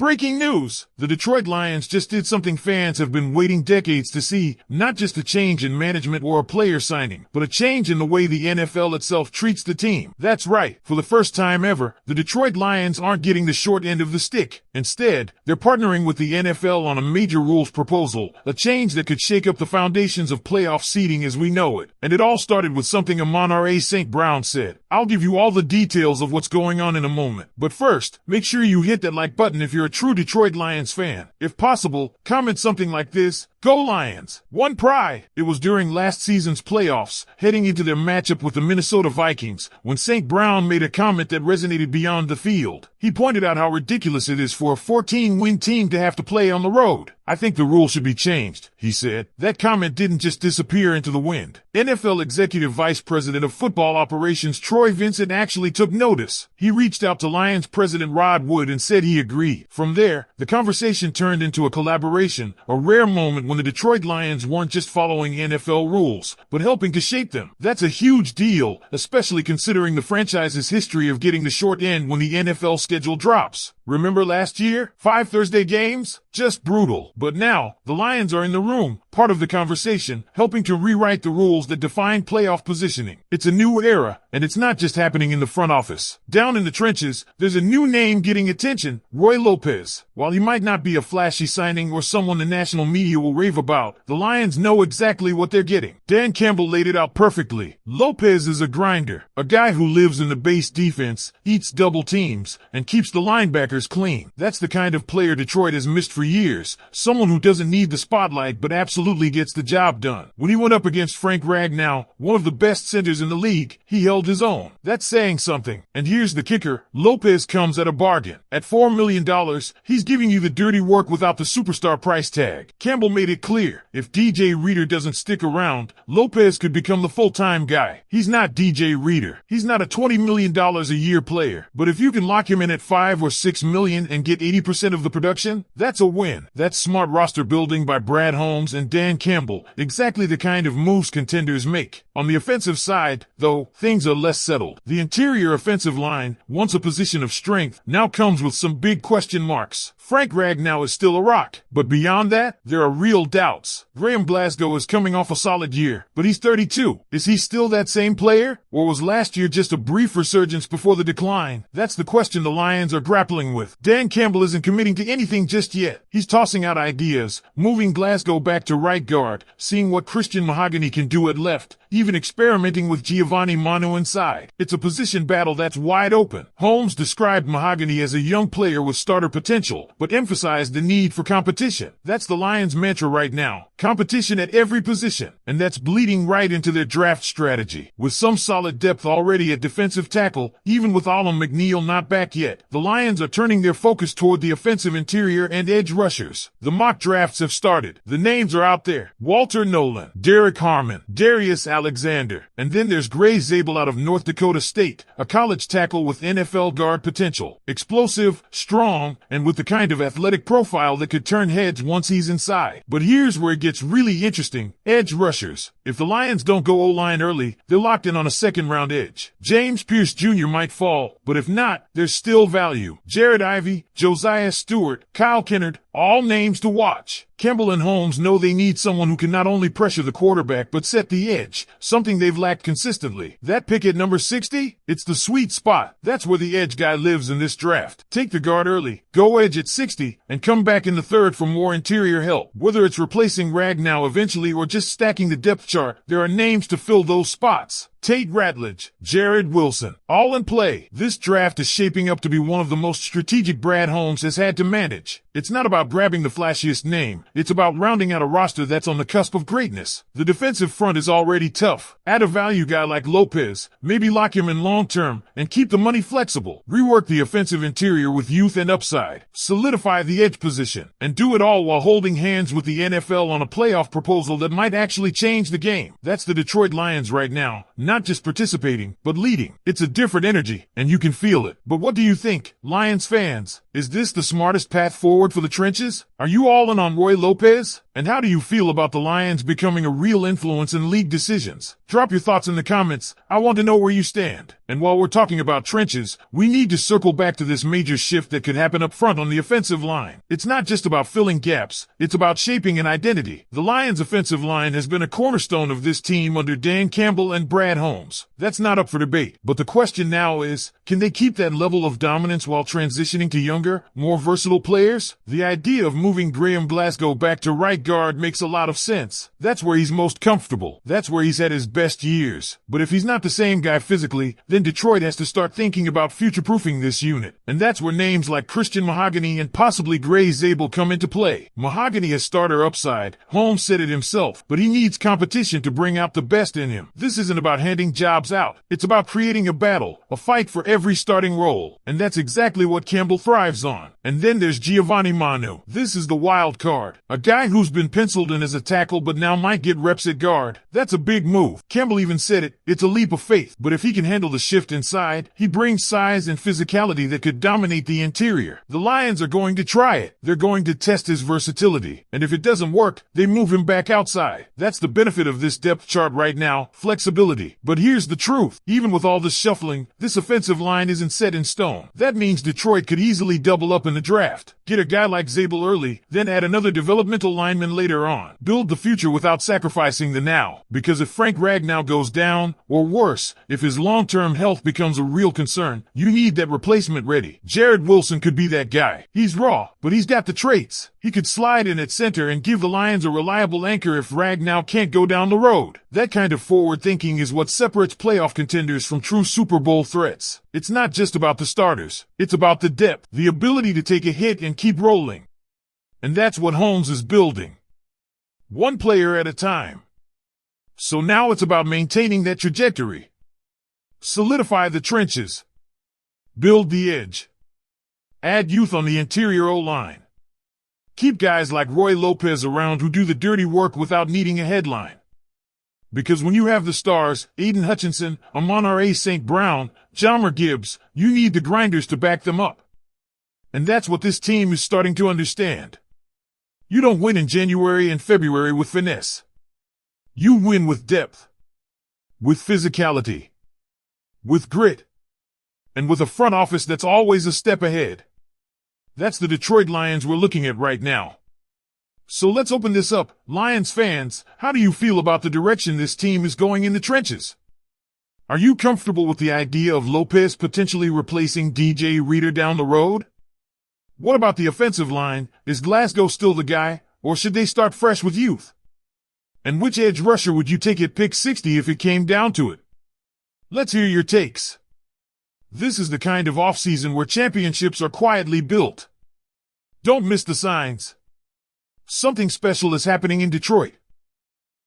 Breaking news! The Detroit Lions just did something fans have been waiting decades to see, not just a change in management or a player signing, but a change in the way the NFL itself treats the team. That's right, for the first time ever, the Detroit Lions aren't getting the short end of the stick. Instead, they're partnering with the NFL on a major rules proposal, a change that could shake up the foundations of playoff seeding as we know it. And it all started with something Amon-Ra St. said. I'll give you all the details of what's going on in a moment. But first, make sure you hit that like button if you're a true Detroit Lions fan. If possible, comment something like this: "Go Lions! One pride!" It was during last season's playoffs, heading into their matchup with the Minnesota Vikings, when St. Brown made a comment that resonated beyond the field. He pointed out how ridiculous it is for a 14-win team to have to play on the road. "I think the rule should be changed," he said. That comment didn't just disappear into the wind. NFL Executive Vice President of Football Operations Troy Vincent actually took notice. He reached out to Lions President Rod Wood and said he agreed. From there, the conversation turned into a collaboration, a rare moment when the Detroit Lions weren't just following NFL rules, but helping to shape them. That's a huge deal, especially considering the franchise's history of getting the short end when the NFL schedule drops. Remember last year? 5 Thursday games? Just brutal. But now, the Lions are in the room, part of the conversation, helping to rewrite the rules that define playoff positioning. It's a new era, and it's not just happening in the front office. Down in the trenches, there's a new name getting attention: Roy Lopez. While he might not be a flashy signing or someone the national media will rave about, the Lions know exactly what they're getting. Dan Campbell laid it out perfectly. Lopez is a grinder, a guy who lives in the base defense, eats double teams, and keeps the linebackers clean. That's the kind of player Detroit has missed for years, someone who doesn't need the spotlight but absolutely gets the job done. When he went up against Frank Ragnow, one of the best centers in the league, he held his own. That's saying something. And here's the kicker: Lopez comes at a bargain. At $4 million, he's giving you the dirty work without the superstar price tag. Campbell made it clear, if DJ Reader doesn't stick around, Lopez could become the full-time guy. He's not DJ Reader. He's not a $20 million a year player. But if you can lock him in at $5 or $6 million and get 80% of the production, that's a win. That's smart roster building by Brad Holmes and Dan Campbell, exactly the kind of moves contenders make. On the offensive side, though, things are less settled. The interior offensive line, once a position of strength, now comes with some big question marks. Frank Ragnow is still a rock, but beyond that, there are real doubts. Graham Glasgow is coming off a solid year, but he's 32. Is he still that same player? Or was last year just a brief resurgence before the decline? That's the question the Lions are grappling with. Dan Campbell isn't committing to anything just yet. He's tossing out ideas, moving Glasgow back to right guard, seeing what Christian Mahogany can do at left, even experimenting with Giovanni Manu inside. It's a position battle that's wide open. Holmes described Mahogany as a young player with starter potential, but emphasized the need for competition. That's the Lions' mantra right now. Competition at every position. And that's bleeding right into their draft strategy. With some solid depth already at defensive tackle, even with Allen McNeil not back yet, the Lions are turning their focus toward the offensive interior and edge rushers. The mock drafts have started. The names are out there: Walter Nolan, Derek Harmon, Darius Alexander, and then there's Gray Zabel out of North Dakota State, a college tackle with NFL guard potential. Explosive, strong, and with the kind of athletic profile that could turn heads once he's inside. But here's where it gets really interesting: edge rushers. If the Lions don't go O-line early, they're locked in on a second-round edge. James Pierce Jr. might fall, but if not, there's still value. Jared Ivey, Josiah Stewart, Kyle Kennard, all names to watch. Campbell and Holmes know they need someone who can not only pressure the quarterback but set the edge, something they've lacked consistently. That pick at number 60? It's the sweet spot. That's where the edge guy lives in this draft. Take the guard early, go edge at 60, and come back in the third for more interior help. Whether it's replacing Ragnow eventually or just stacking the depth chart, there are names to fill those spots. Tate Ratledge, Jared Wilson, all in play. This draft is shaping up to be one of the most strategic Brad Holmes has had to manage. It's not about grabbing the flashiest name. It's about rounding out a roster that's on the cusp of greatness. The defensive front is already tough. Add a value guy like Lopez, maybe lock him in long term, and keep the money flexible. Rework the offensive interior with youth and upside. Solidify the edge position. And do it all while holding hands with the NFL on a playoff proposal that might actually change the game. That's the Detroit Lions right now. Not just participating, but leading. It's a different energy, and you can feel it. But what do you think, Lions fans? Is this the smartest path forward for the trenches? Are you all in on Roy Lopez? And how do you feel about the Lions becoming a real influence in league decisions? Drop your thoughts in the comments. I want to know where you stand. And while we're talking about trenches, we need to circle back to this major shift that could happen up front on the offensive line. It's not just about filling gaps, it's about shaping an identity. The Lions' offensive line has been a cornerstone of this team under Dan Campbell and Brad Holmes. That's not up for debate. But the question now is, can they keep that level of dominance while transitioning to younger, more versatile players? The idea of moving Graham Glasgow back to right guard makes a lot of sense. That's where he's most comfortable. That's where he's had his best years. But if he's not the same guy physically, then Detroit has to start thinking about future-proofing this unit. And that's where names like Christian Mahogany and possibly Gray Zabel come into play. Mahogany has starter upside. Holmes said it himself, but he needs competition to bring out the best in him. This isn't about handing jobs out. It's about creating a battle, a fight for every starting role. And that's exactly what Campbell thrives on. And then there's Giovanni Manu. This is the wild card. A guy who's been penciled in as a tackle but now might get reps at guard. That's a big move. Campbell even said it. It's a leap of faith. But if he can handle the shift inside, he brings size and physicality that could dominate the interior. The Lions are going to try it. They're going to test his versatility. And if it doesn't work, they move him back outside. That's the benefit of this depth chart right now, flexibility. But here's the truth. Even with all this shuffling, this offensive line isn't set in stone. That means Detroit could easily double up in the draft. Get a guy like Zabel early, then add another developmental lineman later on. Build the future without sacrificing the now. Because if Frank Ragnow goes down, or worse, if his long-term health becomes a real concern, you need that replacement ready. Jared Wilson could be that guy. He's raw, but he's got the traits. He could slide in at center and give the Lions a reliable anchor if Ragnow can't go down the road. That kind of forward thinking is what separates playoff contenders from true Super Bowl threats. It's not just about the starters. It's about the depth, the ability to take a hit and keep rolling. And that's what Holmes is building. One player at a time. So now it's about maintaining that trajectory. Solidify the trenches. Build the edge. Add youth on the interior O-line. Keep guys like Roy Lopez around who do the dirty work without needing a headline. Because when you have the stars, Aidan Hutchinson, Amon-Ra St. Brown, Jahmyr Gibbs, you need the grinders to back them up. And that's what this team is starting to understand. You don't win in January and February with finesse. You win with depth, with physicality, with grit, and with a front office that's always a step ahead. That's the Detroit Lions we're looking at right now. So let's open this up. Lions fans, how do you feel about the direction this team is going in the trenches? Are you comfortable with the idea of Lopez potentially replacing DJ Reader down the road? What about the offensive line? Is Glasgow still the guy, or should they start fresh with youth? And which edge rusher would you take at pick 60 if it came down to it? Let's hear your takes. This is the kind of offseason where championships are quietly built. Don't miss the signs. Something special is happening in Detroit.